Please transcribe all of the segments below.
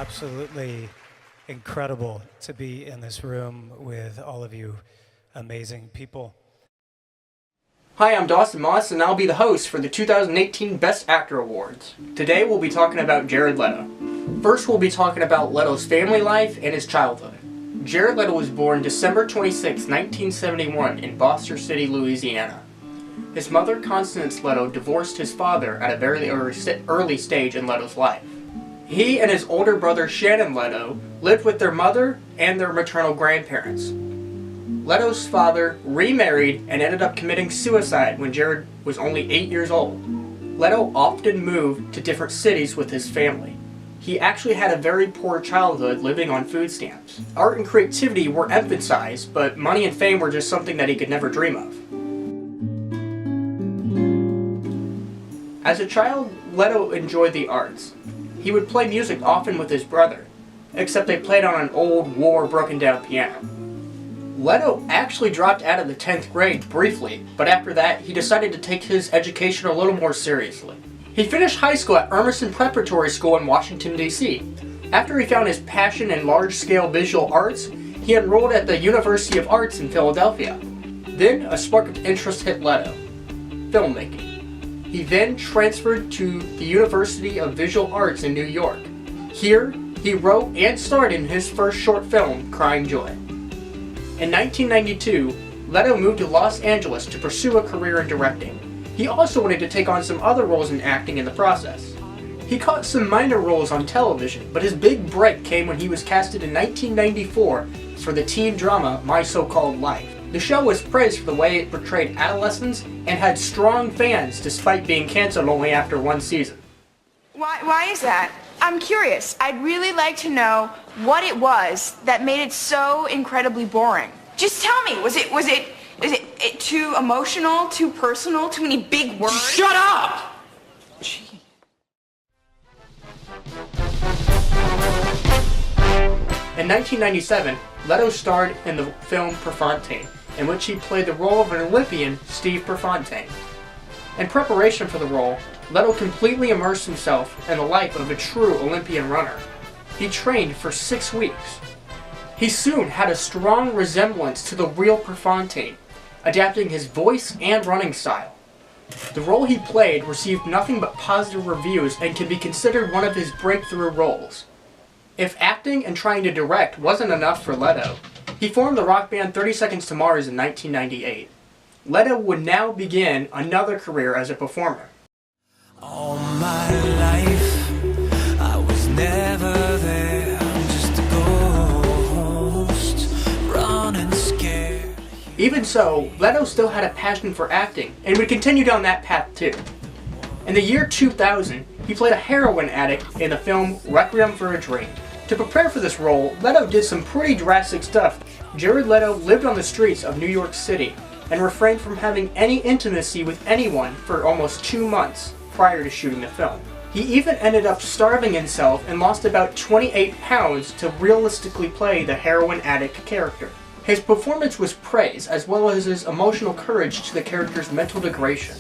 absolutely incredible to be in this room with all of you amazing people. Hi, I'm Dawson Moss, and I'll be the host for the 2018 Best Actor Awards. Today we'll be talking about Jared Leto. First, we'll be talking about Leto's family life and his childhood. Jared Leto was born December 26, 1971 in Foster City, Louisiana. His mother, Constance Leto, divorced his father at a very early stage in Leto's life. He and his older brother, Shannon Leto, lived with their mother and their maternal grandparents. Leto's father remarried and ended up committing suicide when Jared was only 8 years old. Leto often moved to different cities with his family. He actually had a very poor childhood living on food stamps. Art and creativity were emphasized, but money and fame were just something that he could never dream of. As a child, Leto enjoyed the arts. He would play music often with his brother, except they played on an old, broken down piano. Leto actually dropped out of the 10th grade briefly, but after that, he decided to take his education a little more seriously. He finished high school at Emerson Preparatory School in Washington, D.C. After he found his passion in large-scale visual arts, he enrolled at the University of Arts in Philadelphia. Then, a spark of interest hit Leto: filmmaking. He then transferred to the University of Visual Arts in New York. Here, he wrote and starred in his first short film, Crying Joy. In 1992, Leto moved to Los Angeles to pursue a career in directing. He also wanted to take on some other roles in acting in the process. He caught some minor roles on television, but his big break came when he was casted in 1994 for the teen drama My So-Called Life. The show was praised for the way it portrayed adolescents and had strong fans despite being canceled only after one season. Why is that? I'm curious. I'd really like to know what it was that made it so incredibly boring. Just tell me, is it too emotional, too personal, too many big words? Shut up! Gee. In 1997, Leto starred in the film Prefontaine, in which he played the role of an Olympian, Steve Prefontaine. In preparation for the role, Leto completely immersed himself in the life of a true Olympian runner. He trained for 6 weeks. He soon had a strong resemblance to the real Prefontaine, adapting his voice and running style. The role he played received nothing but positive reviews and can be considered one of his breakthrough roles. If acting and trying to direct wasn't enough for Leto, he formed the rock band 30 Seconds to Mars in 1998. Leto would now begin another career as a performer. All my life, I was never there, just a ghost, running scared. Even so, Leto still had a passion for acting, and would continue down that path too. In the year 2000, he played a heroin addict in the film Requiem for a Dream. To prepare for this role, Leto did some pretty drastic stuff. Jared Leto lived on the streets of New York City and refrained from having any intimacy with anyone for almost 2 months prior to shooting the film. He even ended up starving himself and lost about 28 pounds to realistically play the heroin addict character. His performance was praised, as well as his emotional courage to the character's mental degradation.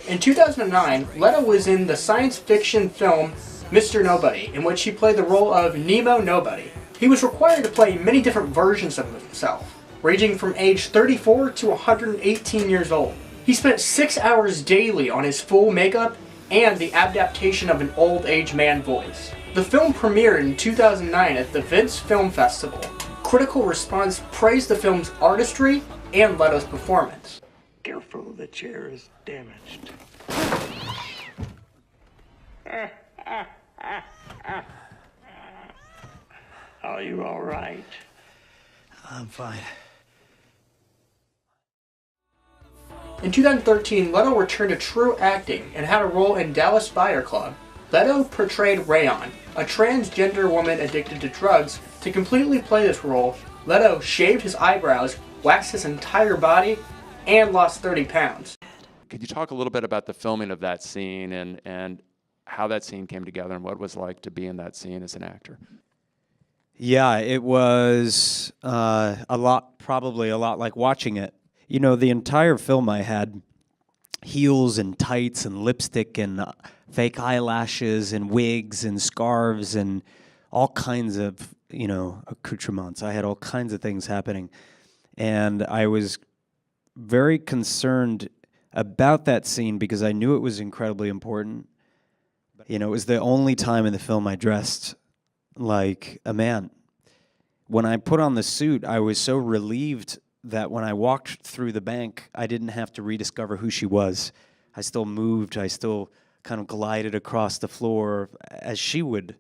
In 2009, Leto was in the science fiction film Mr. Nobody, in which he played the role of Nemo Nobody. He was required to play many different versions of himself, ranging from age 34 to 118 years old. He spent 6 hours daily on his full makeup and the adaptation of an old age man voice. The film premiered in 2009 at the Venice Film Festival. Critical response praised the film's artistry and Leto's performance. Careful, the chair is damaged. Are you all right? I'm fine. In 2013, Leto returned to true acting and had a role in Dallas Buyer Club. Leto portrayed Rayon, a transgender woman addicted to drugs. To completely play this role, Leto shaved his eyebrows, waxed his entire body, and lost 30 pounds. Could you talk a little bit about the filming of that scene and how that scene came together and what it was like to be in that scene as an actor? Yeah, it was probably a lot like watching it. You know, the entire film I had heels and tights and lipstick and fake eyelashes and wigs and scarves and all kinds of, accoutrements. I had all kinds of things happening. And I was very concerned about that scene because I knew it was incredibly important. It was the only time in the film I dressed like a man. When I put on the suit, I was so relieved that when I walked through the bank, I didn't have to rediscover who she was. I still moved. I still kind of glided across the floor as she would